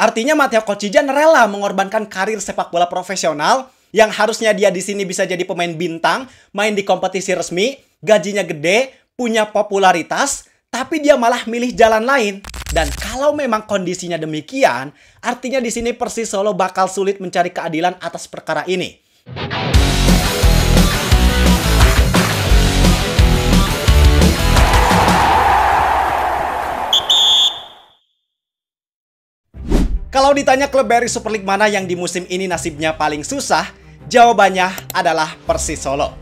Artinya Matteo Kocijan rela mengorbankan karir sepak bola profesional yang harusnya dia di sini bisa jadi pemain bintang, main di kompetisi resmi, gajinya gede, punya popularitas, tapi dia malah milih jalan lain. Dan kalau memang kondisinya demikian, artinya di sini Persis Solo bakal sulit mencari keadilan atas perkara ini. Kalau ditanya klub dari Super League mana yang di musim ini nasibnya paling susah, jawabannya adalah Persis Solo.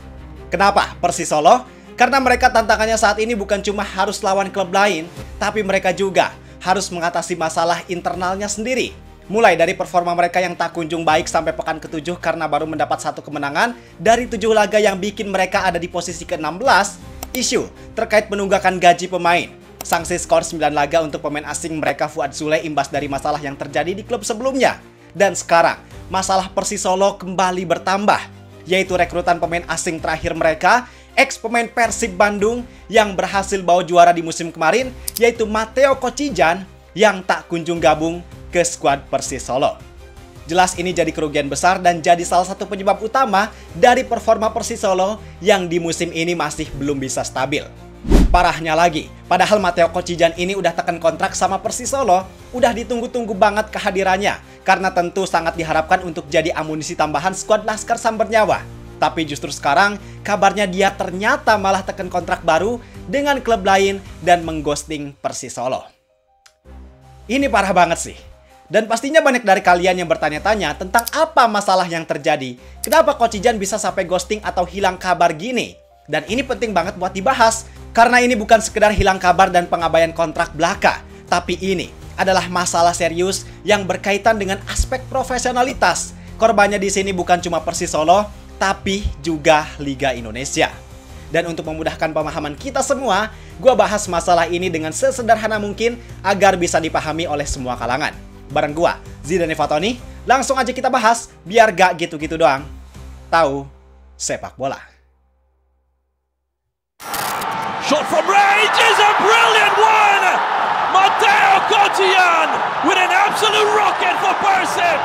Kenapa Persis Solo? Karena mereka tantangannya saat ini bukan cuma harus lawan klub lain, tapi mereka juga harus mengatasi masalah internalnya sendiri. Mulai dari performa mereka yang tak kunjung baik sampai pekan ke-7 karena baru mendapat 1 kemenangan dari 7 laga yang bikin mereka ada di posisi ke-16, isu terkait penunggakan gaji pemain, sanksi skor 9 laga untuk pemain asing mereka Fuad Sule imbas dari masalah yang terjadi di klub sebelumnya. Dan sekarang, masalah Persis Solo kembali bertambah, yaitu rekrutan pemain asing terakhir mereka, ex-pemain Persib Bandung yang berhasil bawa juara di musim kemarin, yaitu Matteo Kocijan yang tak kunjung gabung ke skuad Persis Solo. Jelas ini jadi kerugian besar dan jadi salah satu penyebab utama dari performa Persis Solo yang di musim ini masih belum bisa stabil. Parahnya lagi, padahal Matteo Kocijan ini udah tekan kontrak sama Persis Solo, udah ditunggu-tunggu banget kehadirannya, karena tentu sangat diharapkan untuk jadi amunisi tambahan skuad Laskar Sambernyawa. Tapi justru sekarang, kabarnya dia ternyata malah tekan kontrak baru dengan klub lain dan mengghosting Persis Solo. Ini parah banget sih. Dan pastinya banyak dari kalian yang bertanya-tanya tentang apa masalah yang terjadi. Kenapa Kocijan bisa sampai ghosting atau hilang kabar gini? Dan ini penting banget buat dibahas, karena ini bukan sekedar hilang kabar dan pengabaian kontrak belaka, tapi ini adalah masalah serius yang berkaitan dengan aspek profesionalitas. Korbannya di sini bukan cuma Persis Solo, tapi juga Liga Indonesia. Dan untuk memudahkan pemahaman kita semua, gue bahas masalah ini dengan sesederhana mungkin agar bisa dipahami oleh semua kalangan. Bareng gue, Zidane Fatoni, langsung aja kita bahas, biar gak gitu-gitu doang. Tahu sepak bola. Shot from range is a brilliant one! Matteo Kocijan with an absolute rocket for Persib.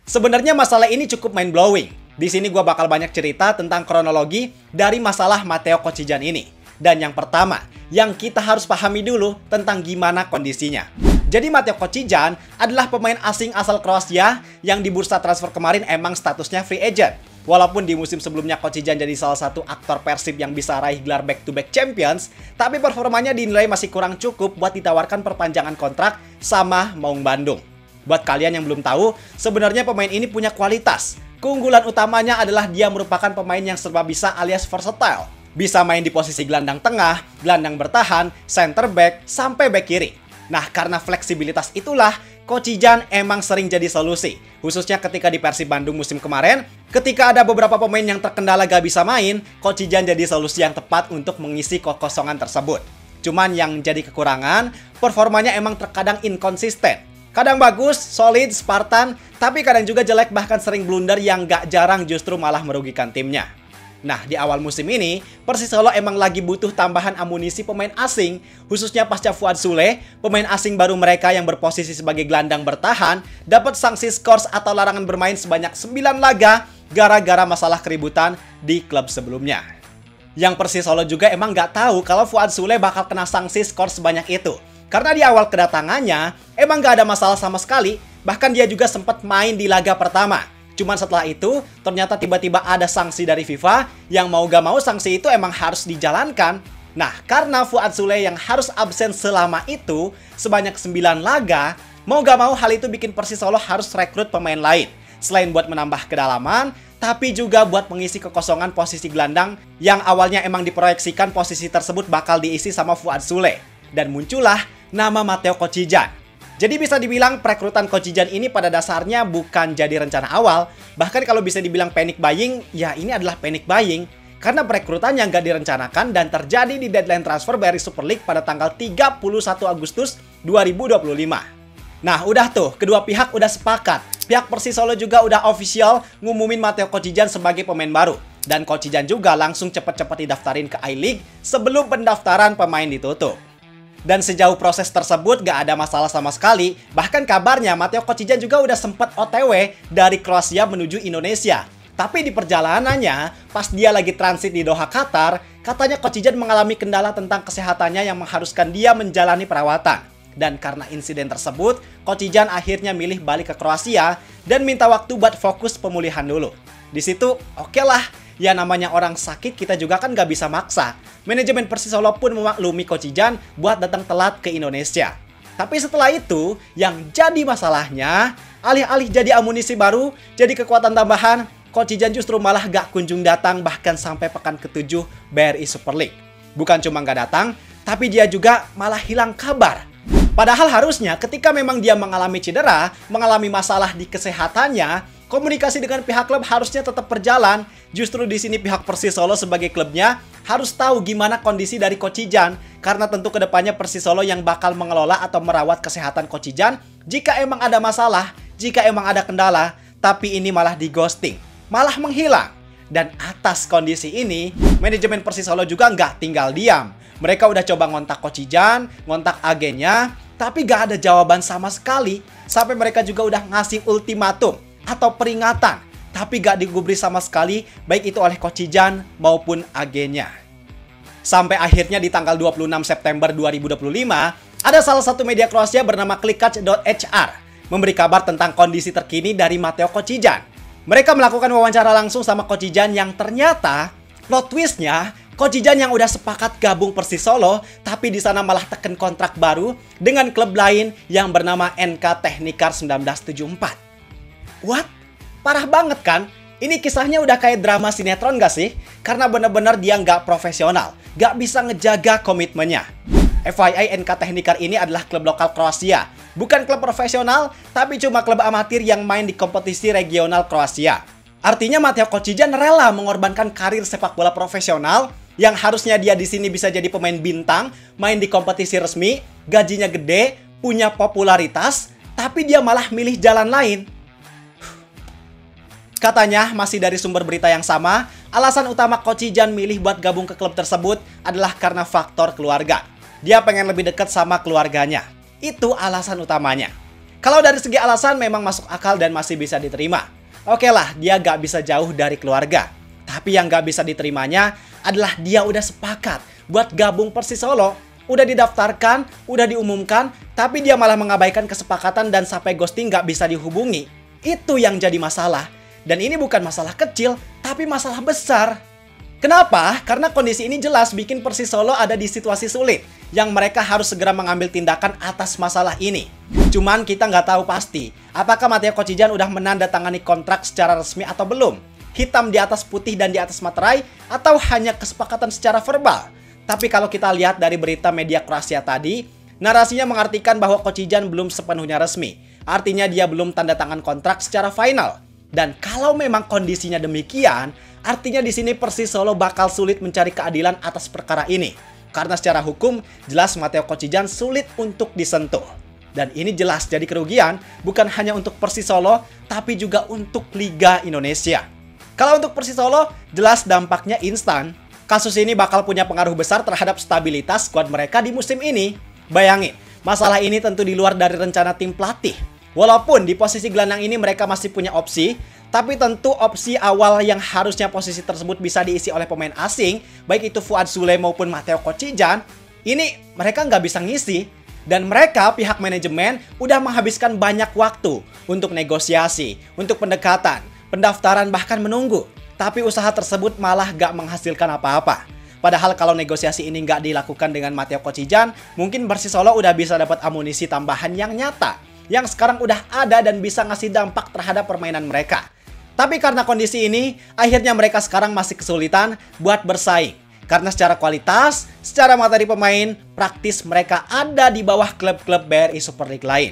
Sebenarnya masalah ini cukup mind-blowing. Di sini gue bakal banyak cerita tentang kronologi dari masalah Matteo Kocijan ini. Dan yang pertama, yang kita harus pahami dulu tentang gimana kondisinya. Jadi Matteo Kocijan adalah pemain asing asal Kroasia yang di bursa transfer kemarin emang statusnya free agent. Walaupun di musim sebelumnya Kocijan jadi salah satu aktor Persib yang bisa raih gelar back-to-back champions, tapi performanya dinilai masih kurang cukup buat ditawarkan perpanjangan kontrak sama Maung Bandung. Buat kalian yang belum tahu, sebenarnya pemain ini punya kualitas. Keunggulan utamanya adalah dia merupakan pemain yang serba bisa alias versatile. Bisa main di posisi gelandang tengah, gelandang bertahan, center back, sampai back kiri. Nah, karena fleksibilitas itulah, Kocijan emang sering jadi solusi. Khususnya ketika di Persib Bandung musim kemarin, ketika ada beberapa pemain yang terkendala gak bisa main, Kocijan jadi solusi yang tepat untuk mengisi kekosongan tersebut. Cuman yang jadi kekurangan, performanya emang terkadang inkonsisten. Kadang bagus, solid, Spartan, tapi kadang juga jelek bahkan sering blunder yang gak jarang justru malah merugikan timnya. Nah, di awal musim ini, Persis Solo emang lagi butuh tambahan amunisi pemain asing, khususnya pasca Fuad Sule, pemain asing baru mereka yang berposisi sebagai gelandang bertahan, dapat sanksi skors atau larangan bermain sebanyak 9 laga gara-gara masalah keributan di klub sebelumnya. Yang Persis Solo juga emang nggak tahu kalau Fuad Sule bakal kena sanksi skors sebanyak itu. Karena di awal kedatangannya, emang nggak ada masalah sama sekali, bahkan dia juga sempat main di laga pertama. Cuman setelah itu, ternyata tiba-tiba ada sanksi dari FIFA yang mau gak mau sanksi itu emang harus dijalankan. Nah, karena Fuad Sule yang harus absen selama itu, sebanyak 9 laga, mau gak mau hal itu bikin Persis Solo harus rekrut pemain lain. Selain buat menambah kedalaman, tapi juga buat mengisi kekosongan posisi gelandang yang awalnya emang diproyeksikan posisi tersebut bakal diisi sama Fuad Sule. Dan muncullah nama Matteo Kocijan. Jadi bisa dibilang perekrutan Kocijan ini pada dasarnya bukan jadi rencana awal. Bahkan kalau bisa dibilang panic buying, ya ini adalah panic buying. Karena perekrutan yang gak direncanakan dan terjadi di deadline transfer BRI Super League pada tanggal 31 Agustus 2025. Nah udah tuh, kedua pihak udah sepakat. Pihak Persis Solo juga udah official ngumumin Matteo Kocijan sebagai pemain baru. Dan Kocijan juga langsung cepet-cepet didaftarin ke I-League sebelum pendaftaran pemain ditutup. Dan sejauh proses tersebut gak ada masalah sama sekali. Bahkan kabarnya Mateo Kocijan juga udah sempat OTW dari Kroasia menuju Indonesia. Tapi di perjalanannya, pas dia lagi transit di Doha, Qatar, katanya Kocijan mengalami kendala tentang kesehatannya yang mengharuskan dia menjalani perawatan. Dan karena insiden tersebut, Kocijan akhirnya milih balik ke Kroasia dan minta waktu buat fokus pemulihan dulu. Di situ, oke lah. Ya namanya orang sakit kita juga kan gak bisa maksa. Manajemen Persisolo pun memaklumi Kocijan buat datang telat ke Indonesia. Tapi setelah itu, yang jadi masalahnya, alih-alih jadi amunisi baru, jadi kekuatan tambahan, Kocijan justru malah gak kunjung datang bahkan sampai pekan ke-7 BRI Super League. Bukan cuma gak datang, tapi dia juga malah hilang kabar. Padahal harusnya ketika memang dia mengalami cedera, mengalami masalah di kesehatannya, komunikasi dengan pihak klub harusnya tetap berjalan. Justru di sini pihak Persisolo sebagai klubnya harus tahu gimana kondisi dari Kocijan. Karena tentu kedepannya Persisolo yang bakal mengelola atau merawat kesehatan Kocijan jika emang ada masalah, jika emang ada kendala. Tapi ini malah di ghosting, malah menghilang. Dan atas kondisi ini, manajemen Persisolo juga nggak tinggal diam. Mereka udah coba ngontak Kocijan, ngontak agennya, tapi gak ada jawaban sama sekali. Sampai mereka juga udah ngasih ultimatum atau peringatan, tapi gak digubris sama sekali, baik itu oleh Kocijan maupun agennya. Sampai akhirnya di tanggal 26 September 2025, ada salah satu media Kroasia bernama Klikac.hr memberi kabar tentang kondisi terkini dari Mateo Kocijan. Mereka melakukan wawancara langsung sama Kocijan yang ternyata plot twistnya, Kocijan yang udah sepakat gabung Persisolo, tapi di sana malah teken kontrak baru dengan klub lain yang bernama NK Technicar 1974. What? Parah banget kan? Ini kisahnya udah kayak drama sinetron gak sih? Karena bener-bener dia nggak profesional, nggak bisa ngejaga komitmennya. FYI, NK Technicar ini adalah klub lokal Kroasia. Bukan klub profesional, tapi cuma klub amatir yang main di kompetisi regional Kroasia. Artinya Mateo Kocijan rela mengorbankan karir sepak bola profesional yang harusnya dia di sini bisa jadi pemain bintang, main di kompetisi resmi, gajinya gede, punya popularitas, tapi dia malah milih jalan lain. Katanya, masih dari sumber berita yang sama, alasan utama Kocijan milih buat gabung ke klub tersebut adalah karena faktor keluarga. Dia pengen lebih dekat sama keluarganya. Itu alasan utamanya. Kalau dari segi alasan memang masuk akal dan masih bisa diterima. Oke lah, dia gak bisa jauh dari keluarga. Tapi yang gak bisa diterimanya adalah dia udah sepakat buat gabung Persisolo. Udah didaftarkan, udah diumumkan, tapi dia malah mengabaikan kesepakatan dan sampai ghosting gak bisa dihubungi. Itu yang jadi masalah. Dan ini bukan masalah kecil, tapi masalah besar. Kenapa? Karena kondisi ini jelas bikin Persisolo ada di situasi sulit, yang mereka harus segera mengambil tindakan atas masalah ini. Cuman kita nggak tahu pasti, apakah Mateo Kocijan udah menandatangani kontrak secara resmi atau belum. Hitam di atas putih dan di atas materai, atau hanya kesepakatan secara verbal. Tapi kalau kita lihat dari berita media Kroasia tadi, narasinya mengartikan bahwa Kocijan belum sepenuhnya resmi. Artinya dia belum tanda tangan kontrak secara final. Dan kalau memang kondisinya demikian, artinya di sini Persisolo bakal sulit mencari keadilan atas perkara ini. Karena secara hukum, jelas Mateo Kocijan sulit untuk disentuh. Dan ini jelas jadi kerugian, bukan hanya untuk Persisolo, tapi juga untuk Liga Indonesia. Kalau untuk Persisolo, jelas dampaknya instan. Kasus ini bakal punya pengaruh besar terhadap stabilitas skuad mereka di musim ini. Bayangin, masalah ini tentu di luar dari rencana tim pelatih. Walaupun di posisi gelandang ini mereka masih punya opsi, tapi tentu opsi awal yang harusnya posisi tersebut bisa diisi oleh pemain asing, baik itu Fuad Sule maupun Mateo Kocijan, ini mereka nggak bisa ngisi. Dan mereka, pihak manajemen, udah menghabiskan banyak waktu untuk negosiasi, untuk pendekatan, pendaftaran, bahkan menunggu. Tapi usaha tersebut malah nggak menghasilkan apa-apa. Padahal kalau negosiasi ini nggak dilakukan dengan Mateo Kocijan, mungkin Persisolo udah bisa dapat amunisi tambahan yang nyata, yang sekarang udah ada dan bisa ngasih dampak terhadap permainan mereka. Tapi karena kondisi ini, akhirnya mereka sekarang masih kesulitan buat bersaing. Karena secara kualitas, secara materi pemain, praktis mereka ada di bawah klub-klub BRI Super League lain.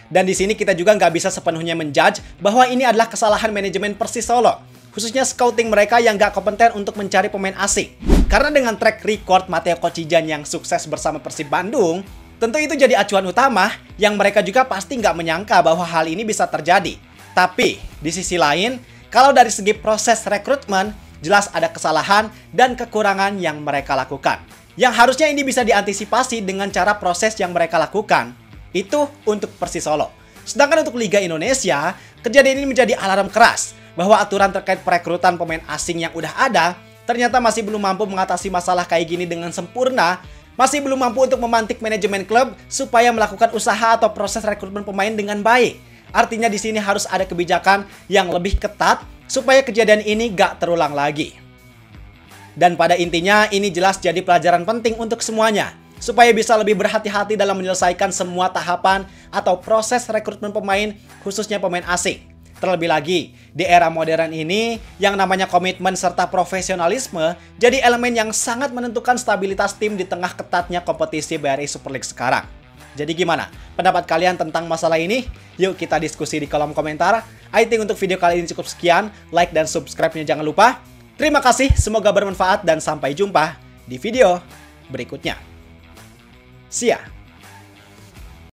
Dan di sini kita juga nggak bisa sepenuhnya menjudge bahwa ini adalah kesalahan manajemen Persisolo, khususnya scouting mereka yang nggak kompeten untuk mencari pemain asing. Karena dengan track record Mateo Kocijan yang sukses bersama Persib Bandung, tentu itu jadi acuan utama yang mereka juga pasti nggak menyangka bahwa hal ini bisa terjadi. Tapi, di sisi lain, kalau dari segi proses rekrutmen, jelas ada kesalahan dan kekurangan yang mereka lakukan. Yang harusnya ini bisa diantisipasi dengan cara proses yang mereka lakukan. Itu untuk Persis Solo. Sedangkan untuk Liga Indonesia, kejadian ini menjadi alarm keras bahwa aturan terkait perekrutan pemain asing yang udah ada ternyata masih belum mampu mengatasi masalah kayak gini dengan sempurna, masih belum mampu untuk memantik manajemen klub supaya melakukan usaha atau proses rekrutmen pemain dengan baik. Artinya di sini harus ada kebijakan yang lebih ketat supaya kejadian ini gak terulang lagi. Dan pada intinya ini jelas jadi pelajaran penting untuk semuanya, supaya bisa lebih berhati-hati dalam menyelesaikan semua tahapan atau proses rekrutmen pemain, khususnya pemain asing. Terlebih lagi, di era modern ini, yang namanya komitmen serta profesionalisme jadi elemen yang sangat menentukan stabilitas tim di tengah ketatnya kompetisi BRI Super League sekarang. Jadi gimana pendapat kalian tentang masalah ini? Yuk kita diskusi di kolom komentar. I think untuk video kali ini cukup sekian. Like dan subscribe-nya jangan lupa. Terima kasih, semoga bermanfaat dan sampai jumpa di video berikutnya. See ya!